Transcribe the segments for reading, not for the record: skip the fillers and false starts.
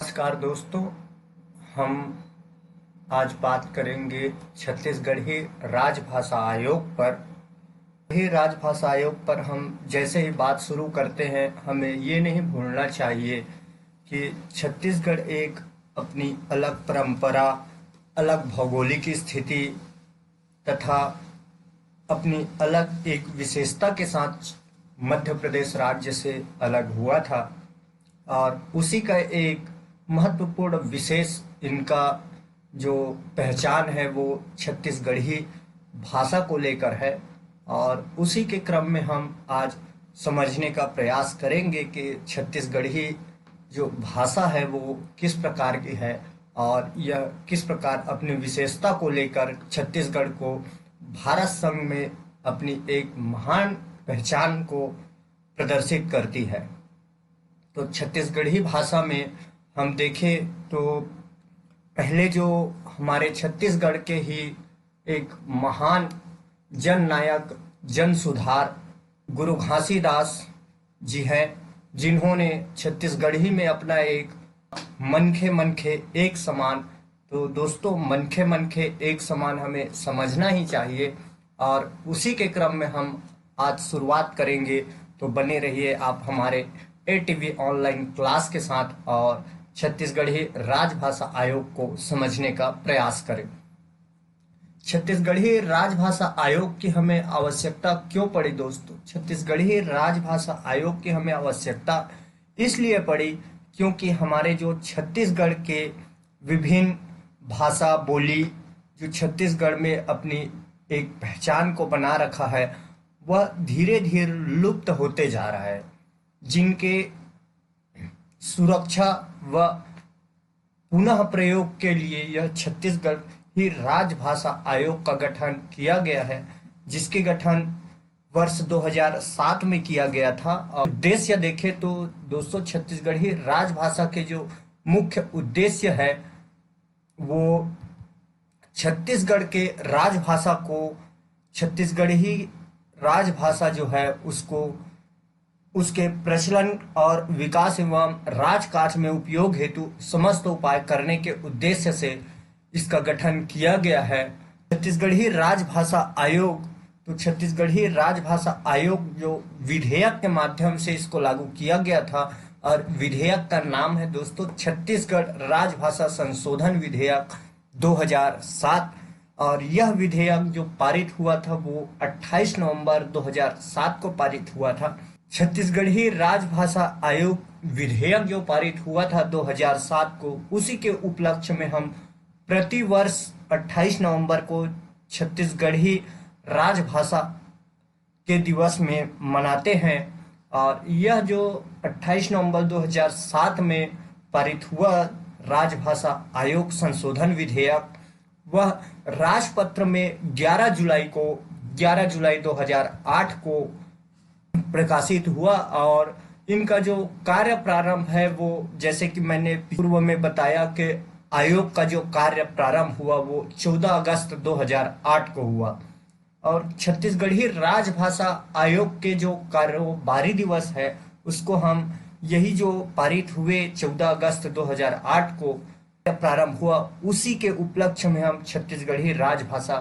नमस्कार दोस्तों। हम आज बात करेंगे छत्तीसगढ़ी राजभाषा आयोग पर। यही राजभाषा आयोग पर हम जैसे ही बात शुरू करते हैं, हमें ये नहीं भूलना चाहिए कि छत्तीसगढ़ एक अपनी अलग परंपरा, अलग भौगोलिक स्थिति तथा अपनी अलग एक विशेषता के साथ मध्य प्रदेश राज्य से अलग हुआ था। और उसी का एक महत्वपूर्ण विशेष इनका जो पहचान है वो छत्तीसगढ़ी भाषा को लेकर है। और उसी के क्रम में हम आज समझने का प्रयास करेंगे कि छत्तीसगढ़ी जो भाषा है वो किस प्रकार की है और यह किस प्रकार अपनी विशेषता को लेकर छत्तीसगढ़ को भारत संघ में अपनी एक महान पहचान को प्रदर्शित करती है। तो छत्तीसगढ़ी भाषा में हम देखें तो पहले जो हमारे छत्तीसगढ़ के ही एक महान जन नायक, जन सुधार गुरु घासीदास जी हैं, जिन्होंने छत्तीसगढ़ी में अपना एक मनखे मनखे एक समान। तो दोस्तों, मनखे मनखे एक समान हमें समझना ही चाहिए और उसी के क्रम में हम आज शुरुआत करेंगे। तो बने रहिए आप हमारे ATV ऑनलाइन क्लास के साथ और छत्तीसगढ़ी राजभाषा आयोग को समझने का प्रयास करें। छत्तीसगढ़ी राजभाषा आयोग की हमें आवश्यकता क्यों पड़ी दोस्तों? छत्तीसगढ़ी राजभाषा आयोग की हमें आवश्यकता इसलिए पड़ी क्योंकि हमारे जो छत्तीसगढ़ के विभिन्न भाषा बोली जो छत्तीसगढ़ में अपनी एक पहचान को बना रखा है, वह धीरे धीरे लुप्त होते जा रहा है, जिनके सुरक्षा व पुनः प्रयोग के लिए यह छत्तीसगढ़ ही राजभाषा आयोग का गठन किया गया है, जिसके गठन वर्ष 2007 में किया गया था। और उद्देश्य देखें तो दोस्तों, छत्तीसगढ़ी राजभाषा के जो मुख्य उद्देश्य है वो छत्तीसगढ़ के राजभाषा को, छत्तीसगढ़ी राजभाषा जो है उसको उसके प्रचलन और विकास एवं राजकाज में उपयोग हेतु समस्त उपाय करने के उद्देश्य से इसका गठन किया गया है। छत्तीसगढ़ी राजभाषा आयोग, तो छत्तीसगढ़ी राजभाषा आयोग जो विधेयक के माध्यम से इसको लागू किया गया था और विधेयक का नाम है दोस्तों छत्तीसगढ़ राजभाषा संशोधन विधेयक 2007। और यह विधेयक जो पारित हुआ था वो 28 नवंबर 2007 को पारित हुआ था। छत्तीसगढ़ी राजभाषा आयोग विधेयक जो पारित हुआ था 2007 को, उसी के उपलक्ष्य में हम प्रति वर्ष 28 नवंबर को छत्तीसगढ़ी राजभाषा के दिवस में मनाते हैं। और यह जो 28 नवंबर 2007 में पारित हुआ राजभाषा आयोग संशोधन विधेयक, वह राजपत्र में 11 जुलाई 2008 को प्रकाशित हुआ। और इनका जो कार्य प्रारंभ है वो, जैसे कि मैंने पूर्व में बताया कि आयोग का जो कार्य प्रारंभ हुआ वो 14 अगस्त 2008 को हुआ। और छत्तीसगढ़ी राजभाषा आयोग के जो कारोबारी दिवस है उसको हम यही जो पारित हुए 14 अगस्त 2008 को प्रारंभ हुआ, उसी के उपलक्ष्य में हम छत्तीसगढ़ी राजभाषा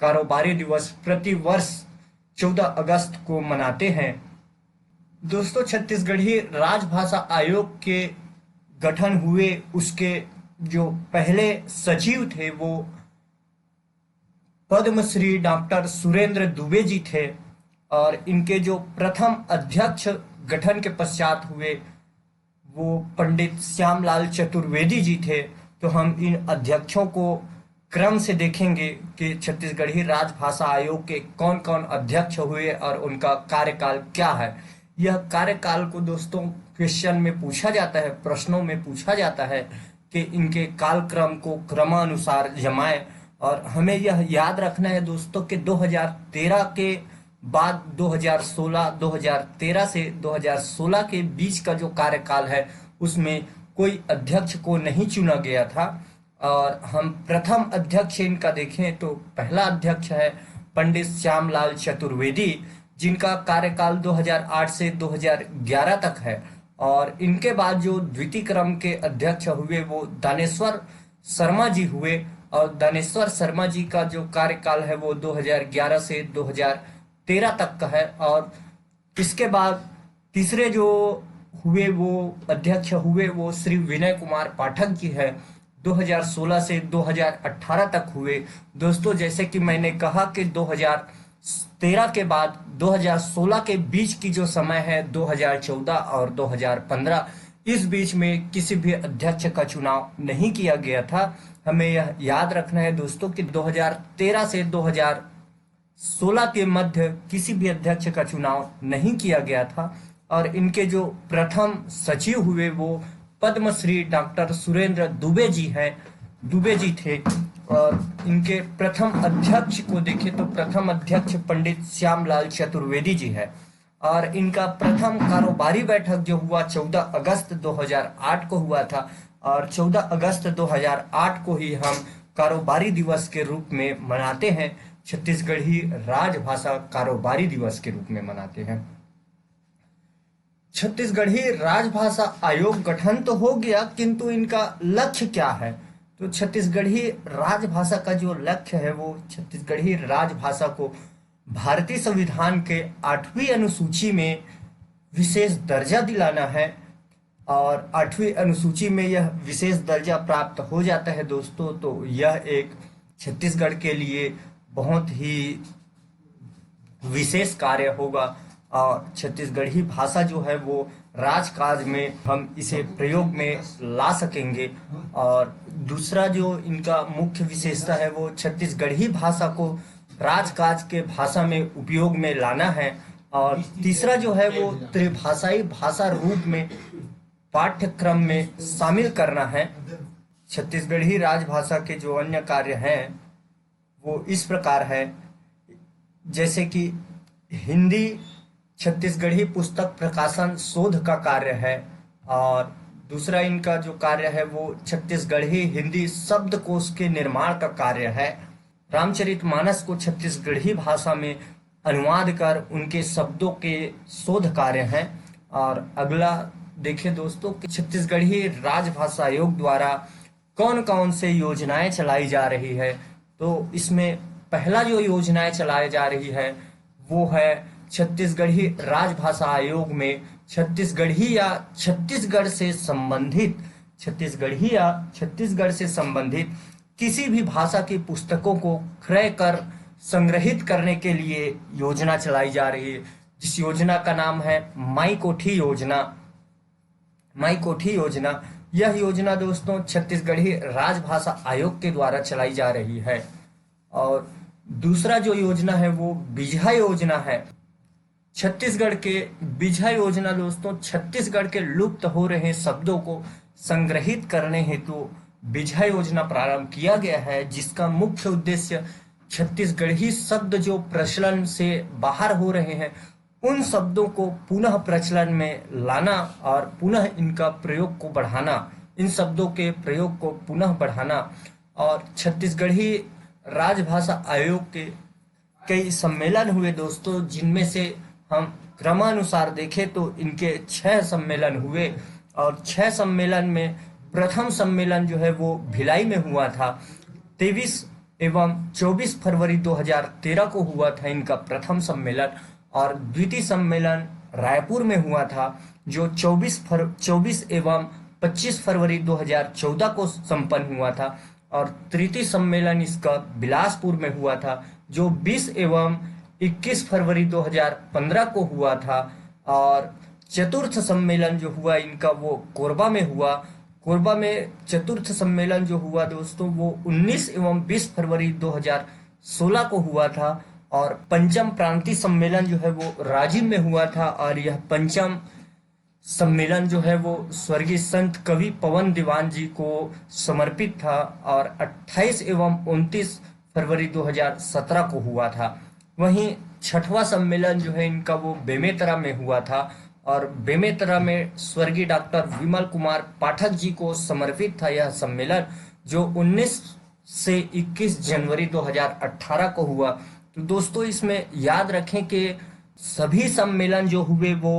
कारोबारी दिवस प्रति वर्ष 14 अगस्त को मनाते हैं। दोस्तों, छत्तीसगढ़ी राजभाषा आयोग के गठन हुए उसके जो पहले सचिव थे वो पद्मश्री डॉक्टर सुरेंद्र दुबे जी थे। और इनके जो प्रथम अध्यक्ष गठन के पश्चात हुए वो पंडित श्यामलाल चतुर्वेदी जी थे। तो हम इन अध्यक्षों को क्रम से देखेंगे कि छत्तीसगढ़ी राजभाषा आयोग के कौन कौन अध्यक्ष हुए और उनका कार्यकाल क्या है। यह कार्यकाल को दोस्तों क्वेश्चन में पूछा जाता है, प्रश्नों में पूछा जाता है कि इनके कालक्रम को क्रमानुसार जमाएं। और हमें यह याद रखना है दोस्तों कि 2013 के बाद 2013 से 2016 के बीच का जो कार्यकाल है उसमें कोई अध्यक्ष को नहीं चुना गया था। और हम प्रथम अध्यक्ष इनका देखें तो पहला अध्यक्ष है पंडित श्यामलाल चतुर्वेदी, जिनका कार्यकाल 2008 से 2011 तक है। और इनके बाद जो द्वितीय क्रम के अध्यक्ष हुए वो दानेश्वर शर्मा जी हुए। और दानेश्वर शर्मा जी का जो कार्यकाल है वो 2011 से 2013 तक का है। और इसके बाद तीसरे जो हुए वो अध्यक्ष हुए वो श्री विनय कुमार पाठक जी है, 2016 से 2018 तक हुए। दोस्तों जैसे कि मैंने कहा कि 2013 के बाद 2016 के बीच की जो समय है 2014 और 2015, इस बीच में किसी भी अध्यक्ष का चुनाव नहीं किया गया था। हमें यह याद रखना है दोस्तों कि 2013 से 2016 के मध्य किसी भी अध्यक्ष का चुनाव नहीं किया गया था। और इनके जो प्रथम सचिव हुए वो पद्मश्री डॉक्टर सुरेंद्र दुबे जी थे। और इनके प्रथम अध्यक्ष को देखें तो प्रथम अध्यक्ष पंडित श्यामलाल चतुर्वेदी जी है। और इनका प्रथम कारोबारी बैठक जो हुआ 14 अगस्त 2008 को हुआ था। और 14 अगस्त 2008 को ही हम कारोबारी दिवस के रूप में मनाते हैं, छत्तीसगढ़ी राजभाषा कारोबारी दिवस के रूप में मनाते हैं। छत्तीसगढ़ी राजभाषा आयोग गठन तो हो गया, किंतु इनका लक्ष्य क्या है? तो छत्तीसगढ़ी राजभाषा का जो लक्ष्य है वो छत्तीसगढ़ी राजभाषा को भारतीय संविधान के 8वीं अनुसूची में विशेष दर्जा दिलाना है। और 8वीं अनुसूची में यह विशेष दर्जा प्राप्त हो जाता है दोस्तों, तो यह एक छत्तीसगढ़ के लिए बहुत ही विशेष कार्य होगा। और छत्तीसगढ़ी भाषा जो है वो राजकाज में हम इसे प्रयोग में ला सकेंगे। और दूसरा जो इनका मुख्य विशेषता है वो छत्तीसगढ़ी भाषा को राजकाज के भाषा में उपयोग में लाना है। और तीसरा जो है वो त्रिभाषाई भाषा रूप में पाठ्यक्रम में शामिल करना है। छत्तीसगढ़ी राजभाषा के जो अन्य कार्य हैं वो इस प्रकार है, जैसे कि हिंदी छत्तीसगढ़ी पुस्तक प्रकाशन शोध का कार्य है। और दूसरा इनका जो कार्य है वो छत्तीसगढ़ी हिंदी शब्दकोश के निर्माण का कार्य है। रामचरितमानस को छत्तीसगढ़ी भाषा में अनुवाद कर उनके शब्दों के शोध कार्य हैं। और अगला देखें दोस्तों कि छत्तीसगढ़ी राजभाषा आयोग द्वारा कौन कौन से योजनाएं चलाई जा रही है। तो इसमें पहला जो योजनाएं चलाई जा रही है वो है छत्तीसगढ़ी राजभाषा आयोग में छत्तीसगढ़ी या छत्तीसगढ़ से संबंधित किसी भी भाषा की पुस्तकों को क्रय कर संग्रहित करने के लिए योजना चलाई जा रही है, जिस योजना का नाम है माई कोठी योजना। यह योजना दोस्तों छत्तीसगढ़ी राजभाषा आयोग के द्वारा चलाई जा रही है। और दूसरा जो योजना है वो बिजहा योजना है। छत्तीसगढ़ के बिजहा योजना दोस्तों छत्तीसगढ़ के लुप्त हो रहे शब्दों को संग्रहित करने हेतु बिजहा योजना प्रारंभ किया गया है, जिसका मुख्य उद्देश्य छत्तीसगढ़ी शब्द जो प्रचलन से बाहर हो रहे हैं उन शब्दों को पुनः प्रचलन में लाना और पुनः इनका प्रयोग को बढ़ाना, इन शब्दों के प्रयोग को पुनः बढ़ाना। और छत्तीसगढ़ी राजभाषा आयोग के कई सम्मेलन हुए दोस्तों, जिनमें से हम क्रमानुसार देखें तो इनके 6 सम्मेलन हुए। और 6 सम्मेलन में प्रथम सम्मेलन जो है वो भिलाई में हुआ था, 23 एवं 24 फरवरी 2013 को हुआ था इनका प्रथम सम्मेलन। और द्वितीय सम्मेलन रायपुर में हुआ था जो 24 एवं 25 फरवरी 2014 को संपन्न हुआ था। और तृतीय सम्मेलन इसका बिलासपुर में हुआ था जो 20 एवं 21 फरवरी 2015 को हुआ था। और चतुर्थ सम्मेलन जो हुआ इनका वो कोरबा में हुआ। कोरबा में चतुर्थ सम्मेलन जो हुआ दोस्तों वो 19 एवं 20 फरवरी 2016 को हुआ था। और पंचम प्रांतीय सम्मेलन जो है वो राजिम में हुआ था। और यह पंचम सम्मेलन जो है वो स्वर्गीय संत कवि पवन दीवान जी को समर्पित था और 28 एवं 29 फरवरी 2017 को हुआ था। वहीं छठवां सम्मेलन जो है इनका वो बेमेतरा में हुआ था और बेमेतरा में स्वर्गीय डॉक्टर विमल कुमार पाठक जी को समर्पित था यह सम्मेलन, जो 19 से 21 जनवरी 2018 को हुआ। तो दोस्तों इसमें याद रखें कि सभी सम्मेलन जो हुए वो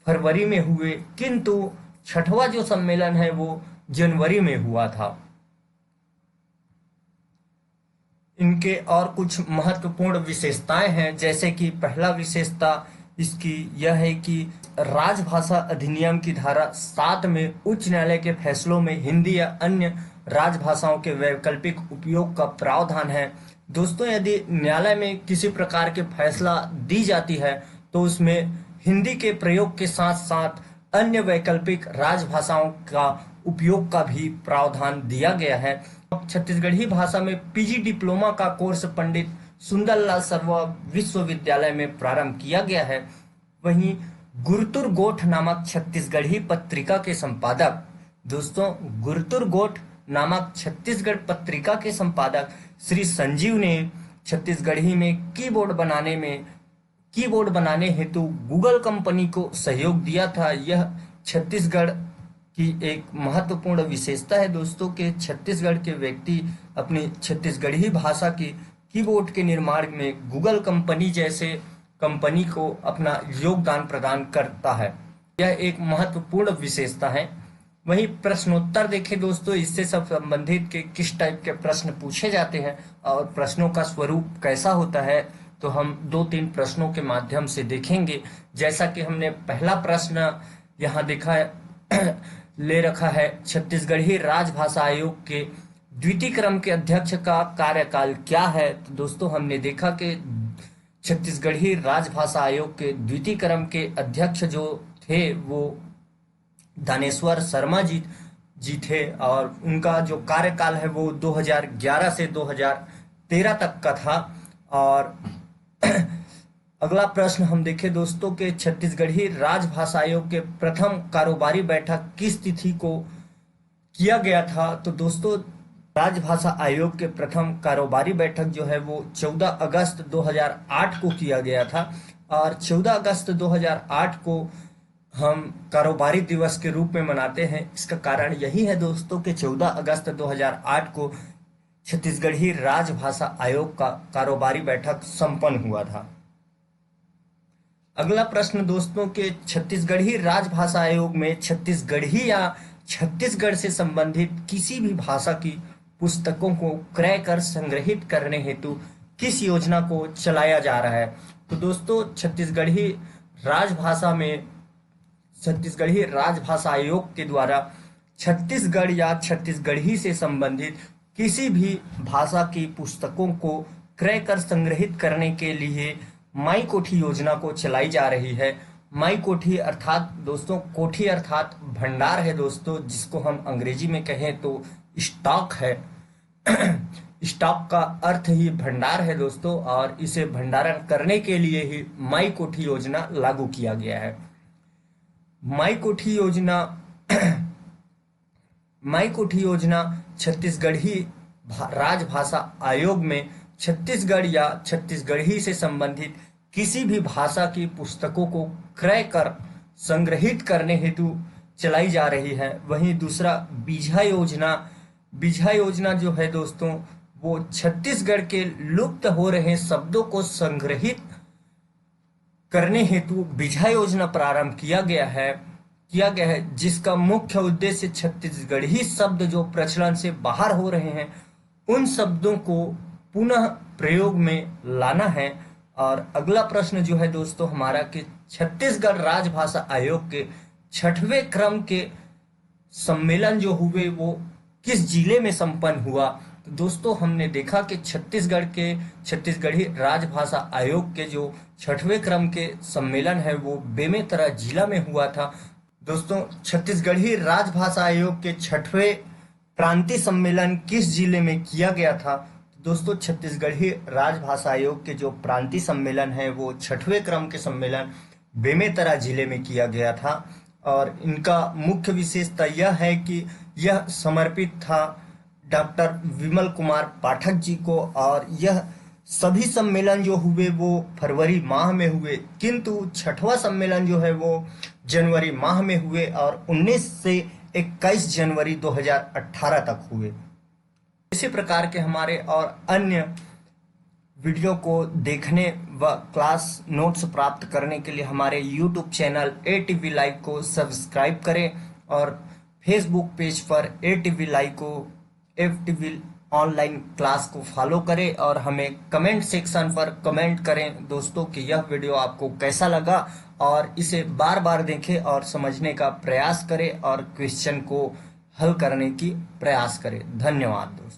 फरवरी में हुए, किंतु छठवां जो सम्मेलन है वो जनवरी में हुआ था। इनके और कुछ महत्वपूर्ण विशेषताएं हैं, जैसे कि पहला विशेषता इसकी यह है कि राजभाषा अधिनियम की धारा 7 में उच्च न्यायालय के फैसलों में हिंदी या अन्य राजभाषाओं के वैकल्पिक उपयोग का प्रावधान है। दोस्तों, यदि न्यायालय में किसी प्रकार के फैसला दी जाती है तो उसमें हिंदी के प्रयोग के साथ साथ अन्य वैकल्पिक राजभाषाओं का उपयोग का भी प्रावधान दिया गया है। छत्तीसगढ़ी भाषा में पीजी डिप्लोमा का कोर्स पंडित सुंदरलाल सरवा विश्वविद्यालय में प्रारंभ किया गया है। वहीं गुरुतुर गोठ नामक छत्तीसगढ़ी पत्रिका के संपादक, दोस्तों गुरुतुर गोठ नामक छत्तीसगढ़ पत्रिका के संपादक श्री संजीव ने छत्तीसगढ़ी में कीबोर्ड बनाने हेतु गूगल कंपनी को सहयोग दिया था। यह छत्तीसगढ़ की एक महत्वपूर्ण विशेषता है दोस्तों कि छत्तीसगढ़ के व्यक्ति अपनी छत्तीसगढ़ी भाषा की कीबोर्ड के निर्माण में गूगल कंपनी जैसे कंपनी को अपना योगदान प्रदान करता है। यह एक महत्वपूर्ण विशेषता है। वहीं प्रश्नोत्तर देखें दोस्तों, इससे सब संबंधित के किस टाइप के प्रश्न पूछे जाते हैं और प्रश्नों का स्वरूप कैसा होता है, तो हम 2-3 प्रश्नों के माध्यम से देखेंगे। जैसा कि हमने पहला प्रश्न यहाँ देखा है ले रखा है, छत्तीसगढ़ी राजभाषा आयोग के द्वितीय क्रम के अध्यक्ष का कार्यकाल क्या है। तो दोस्तों हमने देखा कि छत्तीसगढ़ी राजभाषा आयोग के द्वितीय क्रम के अध्यक्ष जो थे वो दानेश्वर शर्मा जी थे और उनका जो कार्यकाल है वो 2011 से 2013 तक का था। और अगला प्रश्न हम देखें दोस्तों के छत्तीसगढ़ी राजभाषा आयोग के प्रथम कारोबारी बैठक किस तिथि को किया गया था। तो दोस्तों राजभाषा आयोग के प्रथम कारोबारी बैठक जो है वो 14 अगस्त 2008 को किया गया था और 14 अगस्त 2008 को हम कारोबारी दिवस के रूप में मनाते हैं। इसका कारण यही है दोस्तों कि 14 अगस्त 2008 को छत्तीसगढ़ी राजभाषा आयोग का कारोबारी बैठक संपन्न हुआ था। अगला प्रश्न दोस्तों के छत्तीसगढ़ी राजभाषा आयोग में छत्तीसगढ़ी या छत्तीसगढ़ से संबंधित किसी भी भाषा की पुस्तकों को क्रय कर संग्रहित करने हेतु किस योजना को चलाया जा रहा है। तो दोस्तों छत्तीसगढ़ी राजभाषा आयोग के द्वारा छत्तीसगढ़ या छत्तीसगढ़ी से संबंधित किसी भी भाषा की पुस्तकों को क्रय कर संग्रहित करने के लिए माई कोठी योजना को चलाई जा रही है। माई कोठी अर्थात दोस्तों कोठी अर्थात भंडार है दोस्तों, जिसको हम अंग्रेजी में कहें तो स्टॉक है। स्टॉक का अर्थ ही भंडार है दोस्तों और इसे भंडारण करने के लिए ही माई कोठी योजना लागू किया गया है। माई कोठी योजना छत्तीसगढ़ी राजभाषा आयोग में छत्तीसगढ़ या छत्तीसगढ़ी से संबंधित किसी भी भाषा की पुस्तकों को क्रय कर संग्रहित करने हेतु चलाई जा रही है। वहीं दूसरा बीझा योजना जो है दोस्तों वो छत्तीसगढ़ के लुप्त हो रहे शब्दों को संग्रहित करने हेतु बीझा योजना प्रारंभ किया गया है, जिसका मुख्य उद्देश्य छत्तीसगढ़ी शब्द जो प्रचलन से बाहर हो रहे हैं उन शब्दों को पुनः प्रयोग में लाना है। और अगला प्रश्न जो है दोस्तों हमारा कि छत्तीसगढ़ राजभाषा आयोग के 6वें क्रम के सम्मेलन जो हुए वो किस जिले में संपन्न हुआ। तो दोस्तों हमने देखा कि छत्तीसगढ़ी राजभाषा आयोग के जो 6वें क्रम के सम्मेलन है वो बेमेतरा जिला में हुआ था। दोस्तों छत्तीसगढ़ी राजभाषा आयोग के 6वें प्रांतीय सम्मेलन किस जिले में किया गया था। दोस्तों छत्तीसगढ़ी राजभाषा आयोग के जो प्रांतीय सम्मेलन है वो 6वें क्रम के सम्मेलन बेमेतरा जिले में किया गया था और इनका मुख्य विशेषता यह है कि यह समर्पित था डॉक्टर विमल कुमार पाठक जी को और यह सभी सम्मेलन जो हुए वो फरवरी माह में हुए, किंतु 6वां सम्मेलन जो है वो जनवरी माह में हुए और 19 से 21 जनवरी 2018 तक हुए। इसी प्रकार के हमारे और अन्य वीडियो को देखने व क्लास नोट्स प्राप्त करने के लिए हमारे यूट्यूब चैनल ATV लाइव को सब्सक्राइब करें और फेसबुक पेज पर ATV लाइव को FTV ऑनलाइन क्लास को फॉलो करें और हमें कमेंट सेक्शन पर कमेंट करें दोस्तों कि यह वीडियो आपको कैसा लगा, और इसे बार बार देखें और समझने का प्रयास करें और क्वेश्चन को हल करने की प्रयास करें। धन्यवाद।